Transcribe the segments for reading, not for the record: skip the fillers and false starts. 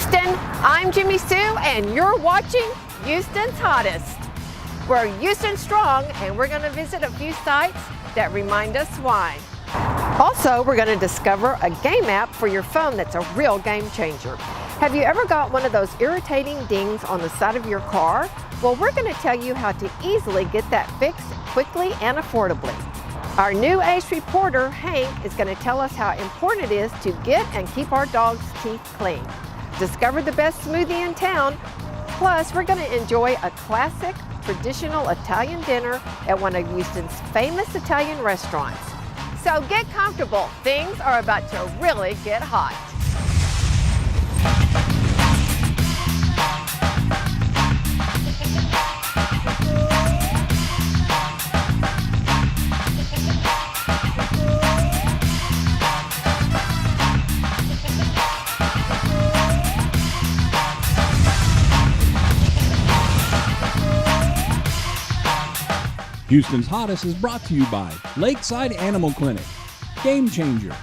Houston, I'm Jimmy Sue, and you're watching Houston's Hottest. We're Houston strong, and we're going to visit a few sites that remind us why. Also, we're going to discover a game app for your phone that's a real game changer. Have you ever got one of those irritating dings on the side of your car? Well, we're going to tell you how to easily get that fixed quickly and affordably. Our new ace reporter, Hank, is going to tell us how important it is to get and keep our dog's teeth clean. Discover the best smoothie in town. Plus, we're going to enjoy a classic, traditional Italian dinner at one of Houston's famous Italian restaurants. So get comfortable. Things are about to really get hot. Houston's Hottest is brought to you by Lakeside Animal Clinic, Game Changer,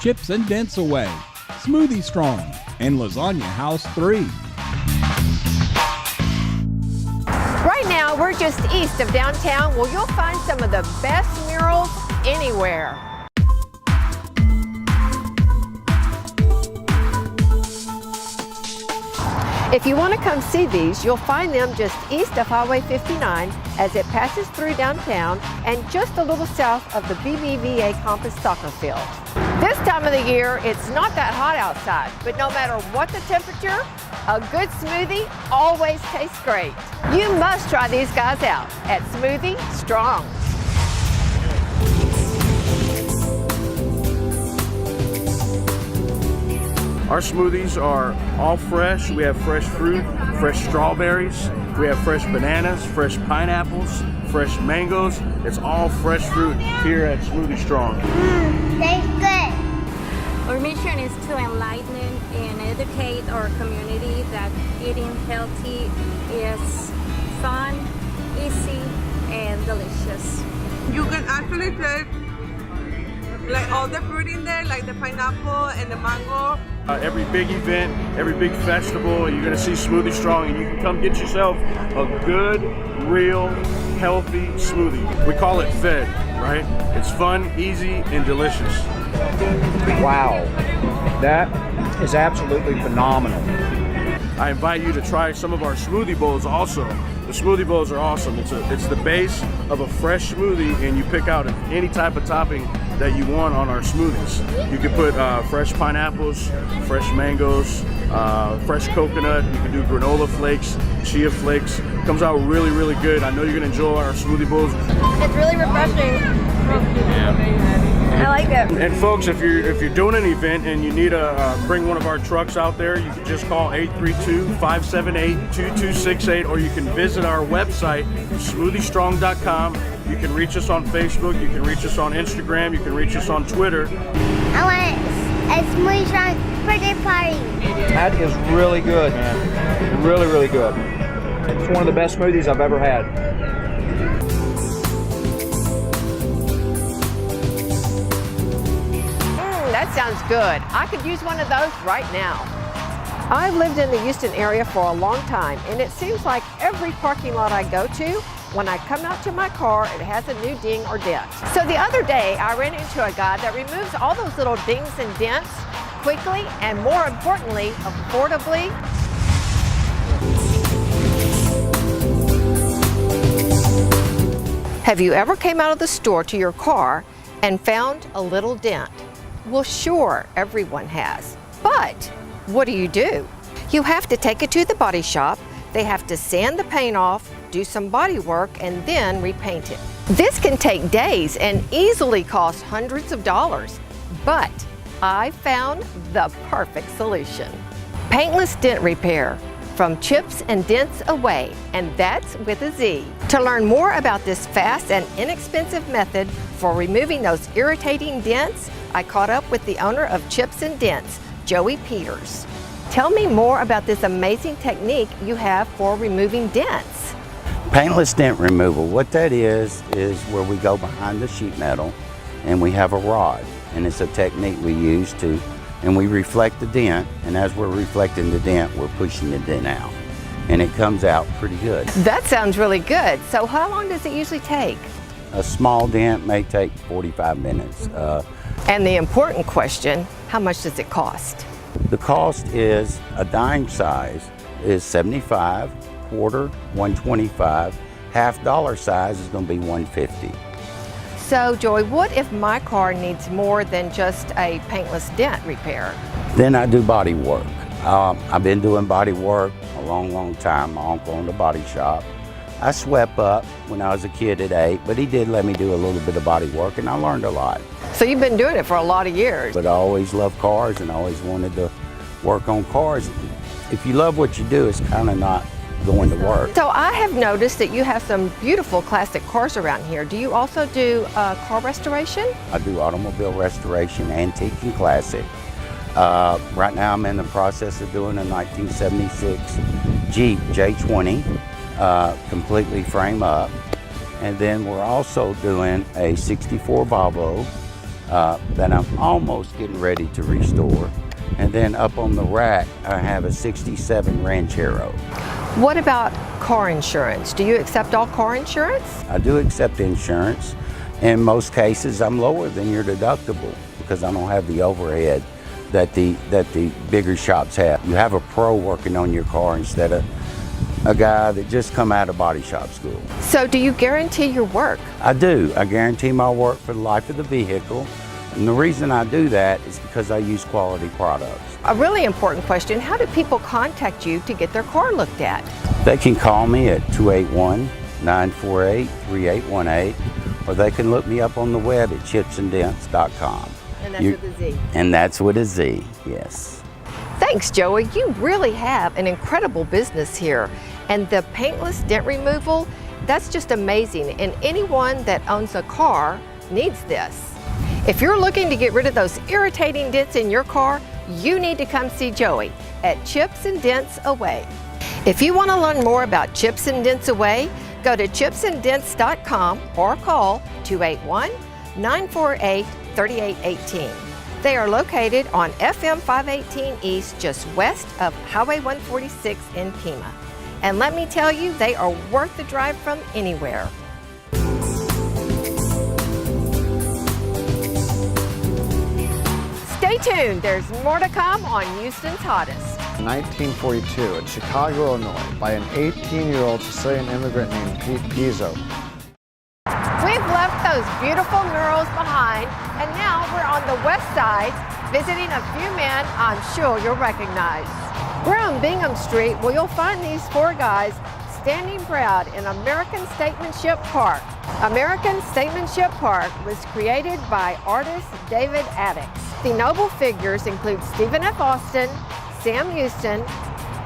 Chips and Dents Away, Smoothie Strong, and Lasagna House 3. Right now, we're just east of downtown where you'll find some of the best murals anywhere. If you want to come see these, you'll find them just east of Highway 59 as it passes through downtown and just a little south of the BBVA Compass soccer field. This time of the year, it's not that hot outside, but no matter what the temperature, a good smoothie always tastes great. You must try these guys out at Smoothie Strong. Our smoothies are all fresh. We have fresh fruit, fresh strawberries. We have fresh bananas, fresh pineapples, fresh mangoes. It's all fresh fruit here at Smoothie Strong. Tastes good. Our mission is to enlighten and educate our community that eating healthy is fun, easy, and delicious. You can actually taste like all the fruit in there, like the pineapple and the mango. Every big event, every big festival, you're gonna see Smoothie Strong, and you can come get yourself a good, real, healthy smoothie. We call it Fed, right? It's fun, easy, and delicious. Wow, that is absolutely phenomenal. I invite you to try some of our smoothie bowls also. The smoothie bowls are awesome. It's the base of a fresh smoothie, and you pick out any type of topping that you want on our smoothies. You can put fresh pineapples, fresh mangoes, fresh coconut. You can do granola flakes, chia flakes. Comes out really, really good. I know you're gonna enjoy our smoothie bowls. It's really refreshing. I like it. And folks, if you're doing an event and you need to bring one of our trucks out there, you can just call 832-578-2268, or you can visit our website, smoothiestrong.com. You can reach us on Facebook, you can reach us on Instagram, you can reach us on Twitter. I want a Smoothie Strong birthday party. That is really good, man. Really, really good. It's one of the best smoothies I've ever had. That sounds good. I could use one of those right now. I've lived in the Houston area for a long time, and it seems like every parking lot I go to, when I come out to my car, it has a new ding or dent. So the other day, I ran into a guy that removes all those little dings and dents quickly and, more importantly, affordably. Have you ever came out of the store to your car and found a little dent? Well, sure, everyone has. But what do? You have to take it to the body shop. They have to sand the paint off, do some body work, and then repaint it. This can take days and easily cost hundreds of dollars. But I found the perfect solution. Paintless Dent Repair, from Chips and Dents Away, and that's with a Z. To learn more about this fast and inexpensive method for removing those irritating dents, I caught up with the owner of Chips and Dents, Joey Peters. Tell me more about this amazing technique you have for removing dents. Paintless dent removal, what that is where we go behind the sheet metal and we have a rod, and it's a technique we use to and we reflect the dent, and as we're reflecting the dent, we're pushing the dent out, and it comes out pretty good. That sounds really good. So how long does it usually take? A small dent may take 45 minutes. And the important question, how much does it cost? The cost is a dime size is $75, quarter $125, half dollar size is going to be $150. So Joey, what if my car needs more than just a paintless dent repair? Then I do body work. I've been doing body work a long time. My uncle owned a body shop. I swept up when I was a kid at 8, but he did let me do a little bit of body work, and I learned a lot. So you've been doing it for a lot of years. But I always loved cars and always wanted to work on cars. If you love what you do, it's kind of not going to work. So I have noticed that you have some beautiful classic cars around here. Do you also do car restoration? I do automobile restoration, antique and classic. Right now I'm in the process of doing a 1976 Jeep J20, completely frame up. And then we're also doing a 64 Volvo that I'm almost getting ready to restore. And then up on the rack, I have a 67 Ranchero. What about car insurance? Do you accept all car insurance? I do accept insurance. In most cases, I'm lower than your deductible because I don't have the overhead that the bigger shops have. You have a pro working on your car instead of a guy that just come out of body shop school. So do you guarantee your work? I do. I guarantee my work for the life of the vehicle. And the reason I do that is because I use quality products. A really important question, how do people contact you to get their car looked at? They can call me at 281-948-3818, or they can look me up on the web at chipsanddents.com. And that's with a Z. And that's with a Z, yes. Thanks, Joey. You really have an incredible business here. And the paintless dent removal, that's just amazing. And anyone that owns a car needs this. If you're looking to get rid of those irritating dents in your car, you need to come see Joey at Chips and Dents Away. If you want to learn more about Chips and Dents Away, go to chipsanddents.com or call 281-948-3818. They are located on FM 518 East, just west of Highway 146 in Pima. And let me tell you, they are worth the drive from anywhere. Stay tuned, there's more to come on Houston's Hottest. 1942 in Chicago, Illinois, by an 18-year-old Sicilian immigrant named Pete Pizzo. We've left those beautiful murals behind, and now we're on the west side, visiting a few men I'm sure you'll recognize. We're on Bingham Street, where you'll find these four guys standing proud in American Statesmanship Park. American Statesmanship Park was created by artist David Addix. The noble figures include Stephen F. Austin, Sam Houston,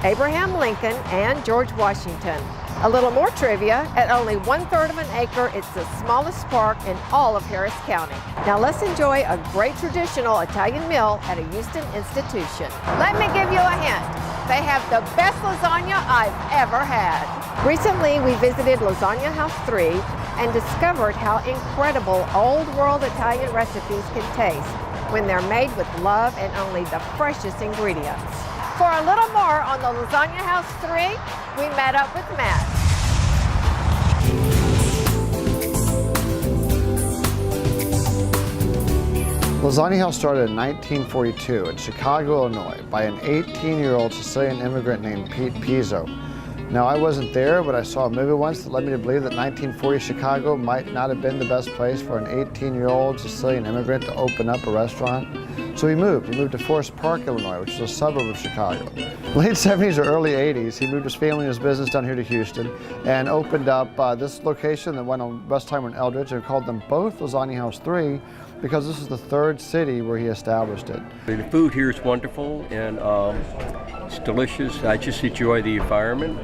Abraham Lincoln, and George Washington. A little more trivia, at only 1/3 of an acre, it's the smallest park in all of Harris County. Now let's enjoy a great traditional Italian meal at a Houston institution. Let me give you a hint. They have the best lasagna I've ever had. Recently, we visited Lasagna House 3 and discovered how incredible old world Italian recipes can taste when they're made with love and only the freshest ingredients. For a little more on the Lasagna House 3, we met up with Matt. Lasagna House started in 1942 in Chicago, Illinois, by an 18-year-old Sicilian immigrant named Pete Pizzo. Now, I wasn't there, but I saw a movie once that led me to believe that 1940 Chicago might not have been the best place for an 18-year-old Sicilian immigrant to open up a restaurant. So he moved. He moved to Forest Park, Illinois, which is a suburb of Chicago. Late 70s or early 80s, he moved his family and his business down here to Houston and opened up this location that went on Westheimer and Eldridge, and called them both Lasagna House 3 because this is the third city where he established it. The food here is wonderful and it's delicious. I just enjoy the environment.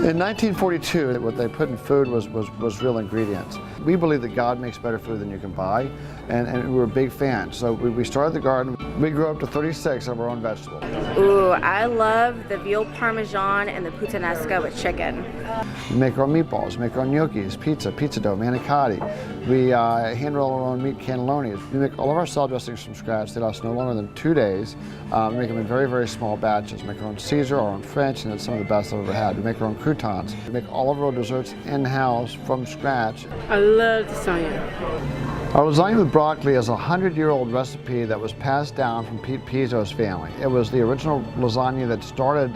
In 1942, what they put in food was real ingredients. We believe that God makes better food than you can buy, and we were big fans. So we started the garden. We grew up to 36 of our own vegetables. Ooh, I love the veal parmesan and the puttanesca with chicken. We make our own meatballs, we make our own gnocchis, pizza dough, manicotti. We hand roll our own meat cannellonis. We make all of our salad dressings from scratch. They last no longer than 2 days. We make them in very, very small batches. We make our own Caesar, our own French, and it's some of the best I've ever had. We make our own croutons. We make all of our desserts in-house from scratch. I love lasagna. Our lasagna with broccoli is a 100-year-old recipe that was passed down from Pete Pizzo's family. It was the original lasagna that started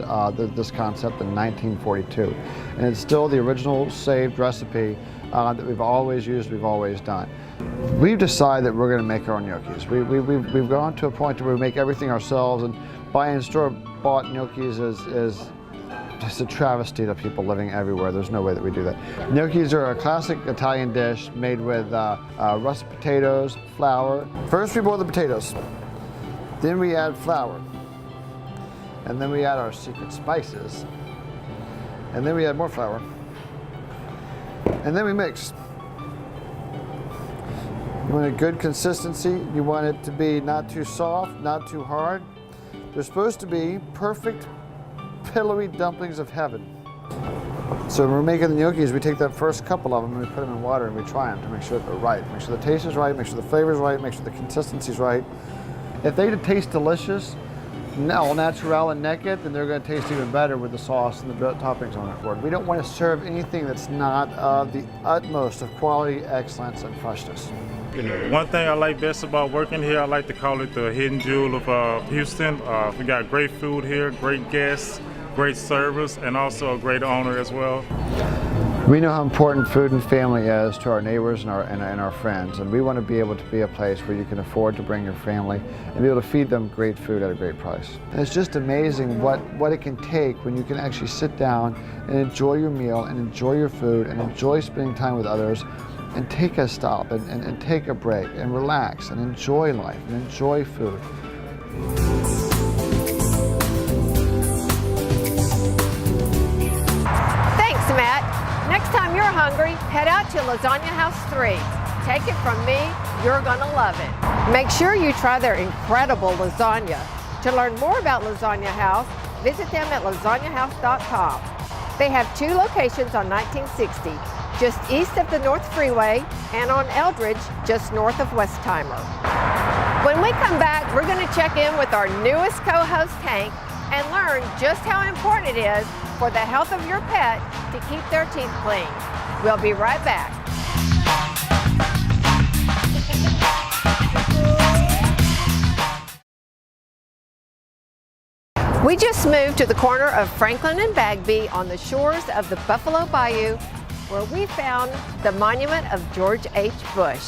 this concept in 1942. And it's still the original saved recipe that we've always used, we've always done. We've decided that we're going to make our own gnocchis. We've gone to a point where we make everything ourselves, and buying store-bought gnocchis is just a travesty to people living everywhere. There's no way that we do that. Gnocchis are a classic Italian dish made with russet potatoes, flour. First we boil the potatoes, then we add flour, and then we add our secret spices, and then we add more flour, and then we mix. You want a good consistency, you want it to be not too soft, not too hard. They're supposed to be perfect pillowy dumplings of heaven. So when we're making the gnocchis, we take that first couple of them and we put them in water and we try them to make sure they're right. Make sure the taste is right, make sure the flavor is right, make sure the consistency is right. If they taste delicious, all natural and naked, then they're going to taste even better with the sauce and the toppings on it. We don't want to serve anything that's not the utmost of quality, excellence, and freshness. One thing I like best about working here, I like to call it the hidden jewel of Houston. We got great food here, great guests, great service, and also a great owner as well. We know how important food and family is to our neighbors and our friends, and we want to be able to be a place where you can afford to bring your family and be able to feed them great food at a great price. And it's just amazing what it can take when you can actually sit down and enjoy your meal and enjoy your food and enjoy spending time with others and take a stop and take a break and relax and enjoy life and enjoy food. Thanks, Matt. Next time you're hungry, head out to Lasagna House 3. Take it from me, you're gonna love it. Make sure you try their incredible lasagna. To learn more about Lasagna House, visit them at lasagnahouse.com. They have 2 locations on 1960, just east of the North Freeway, and on Eldridge, just north of Westheimer. When we come back, we're going to check in with our newest co-host, Hank, and learn just how important it is for the health of your pet to keep their teeth clean. We'll be right back. We just moved to the corner of Franklin and Bagby on the shores of the Buffalo Bayou, where we found the monument of George H. Bush.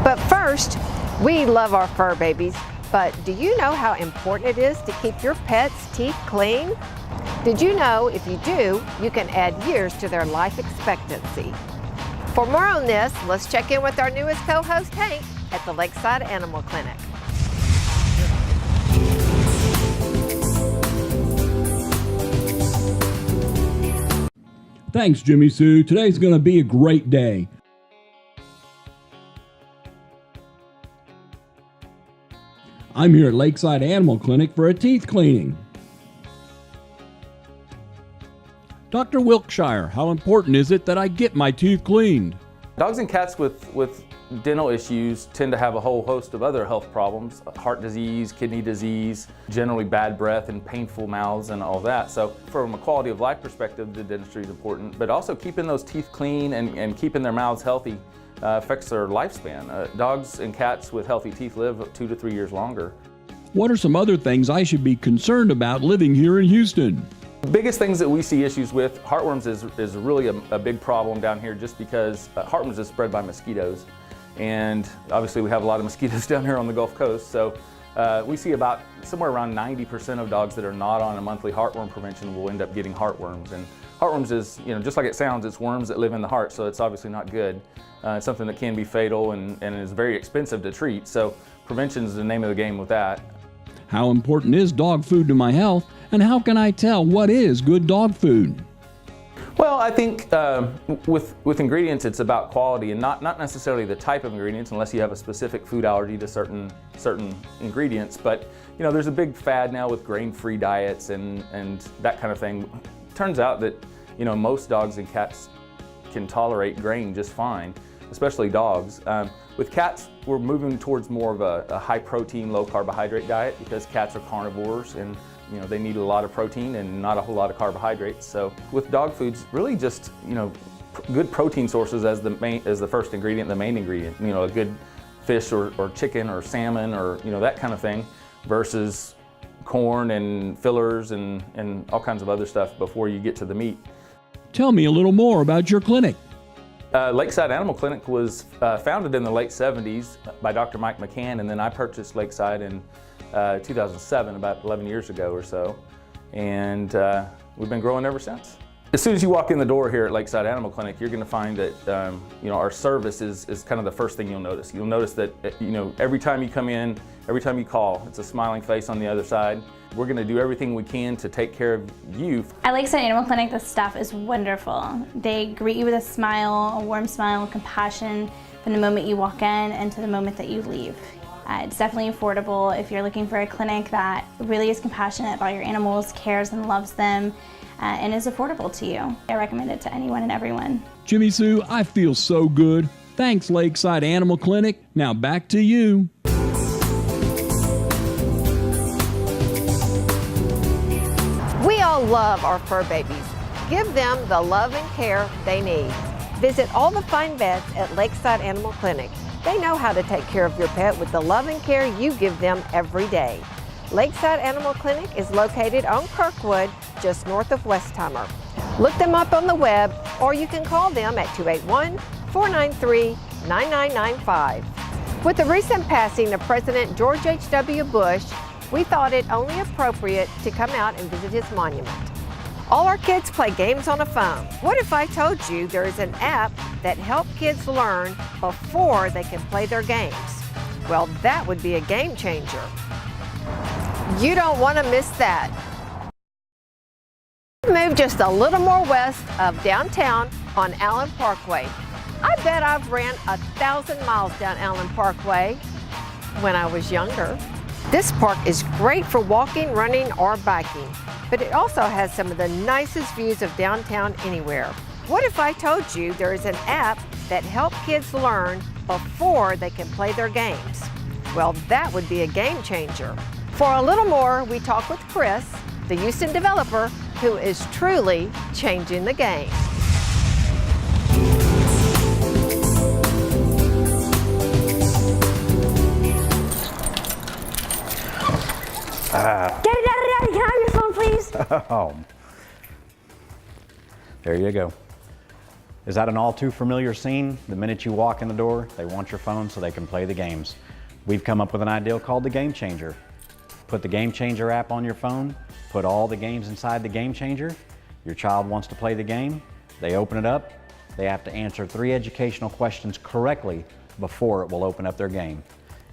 But first, we love our fur babies, but do you know how important it is to keep your pet's teeth clean? Did you know if you do, you can add years to their life expectancy? For more on this, let's check in with our newest co-host, Hank, at the Lakeside Animal Clinic. Thanks, Jimmy Sue. Today's going to be a great day. I'm here at Lakeside Animal Clinic for a teeth cleaning. Dr. Wilkshire, how important is it that I get my teeth cleaned? Dogs and cats with dental issues tend to have a whole host of other health problems, heart disease, kidney disease, generally bad breath and painful mouths and all that. So from a quality of life perspective, the dentistry is important, but also keeping those teeth clean and keeping their mouths healthy affects their lifespan. Dogs and cats with healthy teeth live 2 to 3 years longer. What are some other things I should be concerned about living here in Houston? The biggest things that we see issues with, heartworms is really a big problem down here just because heartworms is spread by mosquitoes. And obviously we have a lot of mosquitoes down here on the Gulf Coast. So we see about somewhere around 90% of dogs that are not on a monthly heartworm prevention will end up getting heartworms. And heartworms is, just like it sounds, it's worms that live in the heart, so it's obviously not good. It's something that can be fatal and is very expensive to treat. So prevention is the name of the game with that. How important is dog food to my health, and how can I tell what is good dog food? Well, I think with ingredients, it's about quality and not necessarily the type of ingredients, unless you have a specific food allergy to certain ingredients. But you know, there's a big fad now with grain-free diets and that kind of thing. Turns out that you know most dogs and cats can tolerate grain just fine, especially dogs. With cats, we're moving towards more of a high-protein, low-carbohydrate diet because cats are carnivores and you know they need a lot of protein and not a whole lot of carbohydrates. So with dog foods, really just you know good protein sources as the first ingredient, the main ingredient. You know, a good fish or chicken or salmon or you know that kind of thing, versus corn and fillers and all kinds of other stuff before you get to the meat. Tell me a little more about your clinic. Lakeside Animal Clinic was founded in the late 70s by Dr. Mike McCann, and then I purchased Lakeside in 2007, about 11 years ago or so, and we've been growing ever since. As soon as you walk in the door here at Lakeside Animal Clinic, you're going to find that you know our service is kind of the first thing you'll notice. You'll notice that you know every time you come in, every time you call, it's a smiling face on the other side. We're going to do everything we can to take care of you. At Lakeside Animal Clinic, the staff is wonderful. They greet you with a smile, a warm smile, compassion from the moment you walk in and to the moment that you leave. It's definitely affordable if you're looking for a clinic that really is compassionate about your animals, cares and loves them, and is affordable to you. I recommend it to anyone and everyone. Jimmy Sue, I feel so good. Thanks, Lakeside Animal Clinic. Now back to you. We all love our fur babies. Give them the love and care they need. Visit all the fine vets at Lakeside Animal Clinic. They know how to take care of your pet with the love and care you give them every day. Lakeside Animal Clinic is located on Kirkwood, just north of Westheimer. Look them up on the web, or you can call them at 281-493-9995. With the recent passing of President George H.W. Bush, we thought it only appropriate to come out and visit his monument. All our kids play games on a phone. What if I told you there is an app that helps kids learn before they can play their games? Well, that would be a game changer. You don't want to miss that. Move just a little more west of downtown on Allen Parkway. I bet I've ran 1,000 miles down Allen Parkway when I was younger. This park is great for walking, running, or biking, but it also has some of the nicest views of downtown anywhere. What if I told you there is an app that helps kids learn before they can play their games? Well, that would be a game changer. For a little more, we talk with Chris, the Houston developer, who is truly changing the game. Daddy, can I have your phone, please? Oh. There you go. Is that an all too familiar scene? The minute you walk in the door, they want your phone so they can play the games. We've come up with an idea called the Game Changer. Put the Game Changer app on your phone, put all the games inside the Game Changer. Your child wants to play the game, they open it up, they have to answer 3 educational questions correctly before it will open up their game.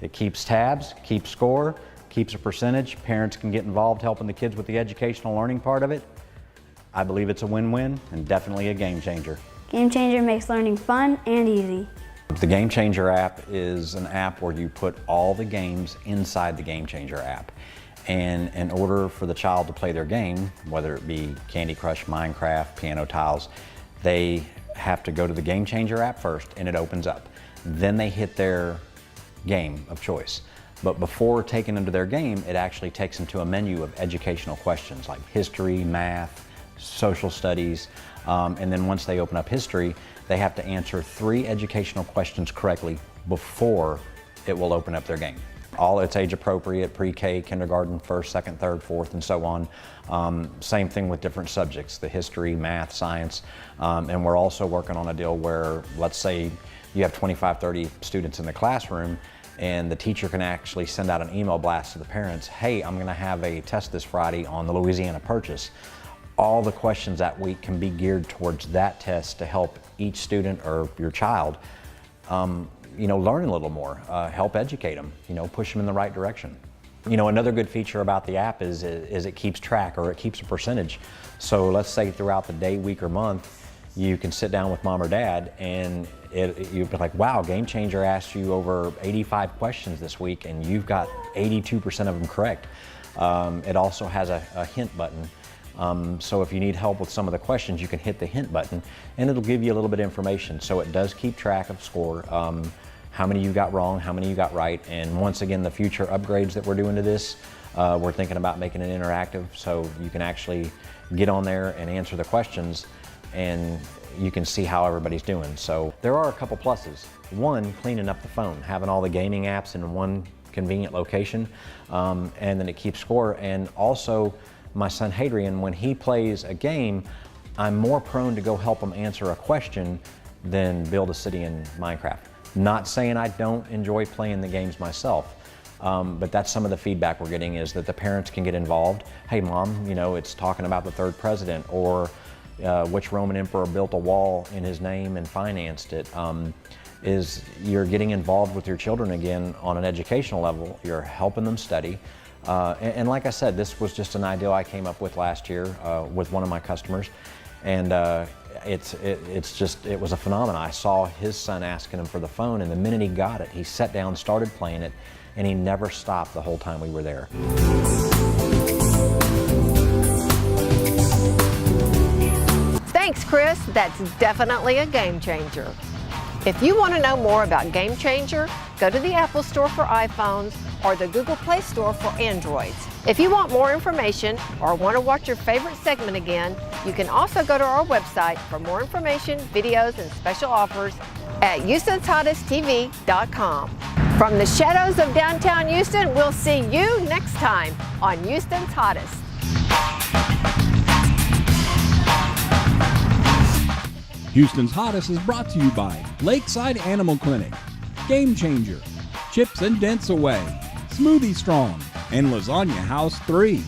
It keeps tabs, keeps score, keeps a percentage. Parents can get involved helping the kids with the educational learning part of it. I believe it's a win-win and definitely a game changer. Game Changer makes learning fun and easy. The Game Changer app is an app where you put all the games inside the Game Changer app. And in order for the child to play their game, whether it be Candy Crush, Minecraft, Piano Tiles, they have to go to the Game Changer app first and it opens up. Then they hit their game of choice. But before taking them to their game, it actually takes them to a menu of educational questions like history, math, social studies, and then once they open up history, they have to answer 3 educational questions correctly before it will open up their game. All it's age appropriate, pre-K, kindergarten, 1st, 2nd, 3rd, 4th, and so on. Same thing with different subjects, the history, math, science, and we're also working on a deal where, let's say you have 25, 30 students in the classroom, and the teacher can actually send out an email blast to the parents, hey, I'm gonna have a test this Friday on the Louisiana Purchase. All the questions that week can be geared towards that test to help each student or your child learn a little more, help educate them, push them in the right direction. You know, another good feature about the app is it keeps track, or it keeps a percentage. So let's say throughout the day, week, or month, you can sit down with mom or dad and you'd be like, wow, Game Changer asked you over 85 questions this week and you've got 82% of them correct. It also has a hint button. So if you need help with some of the questions, you can hit the hint button and it'll give you a little bit of information. So it does keep track of score, how many you got wrong, how many you got right. And once again, the future upgrades that we're doing to this, we're thinking about making it interactive so you can actually get on there and answer the questions and you can see how everybody's doing. So there are a couple pluses. One, cleaning up the phone, having all the gaming apps in one convenient location, and then it keeps score. And also, my son Hadrian, when he plays a game, I'm more prone to go help him answer a question than build a city in Minecraft. Not saying I don't enjoy playing the games myself, but that's some of the feedback we're getting, is that the parents can get involved. Hey mom, you know, it's talking about the third president, or which Roman emperor built a wall in his name and financed it. Is you're getting involved with your children again on an educational level. You're helping them study. And like I said, this was just an idea I came up with last year with one of my customers. And it was a phenomenon. I saw his son asking him for the phone, and the minute he got it, he sat down, started playing it, and he never stopped the whole time we were there. Thanks, Chris. That's definitely a game changer. If you want to know more about Game Changer, go to the Apple Store for iPhones or the Google Play Store for Androids. If you want more information or want to watch your favorite segment again, you can also go to our website for more information, videos, and special offers at Houston'sHottestTV.com. From the shadows of downtown Houston, we'll see you next time on Houston's Hottest. Houston's Hottest is brought to you by Lakeside Animal Clinic, Game Changer, Chips and Dents Away, Smoothie Strong, and Lasagna House 3.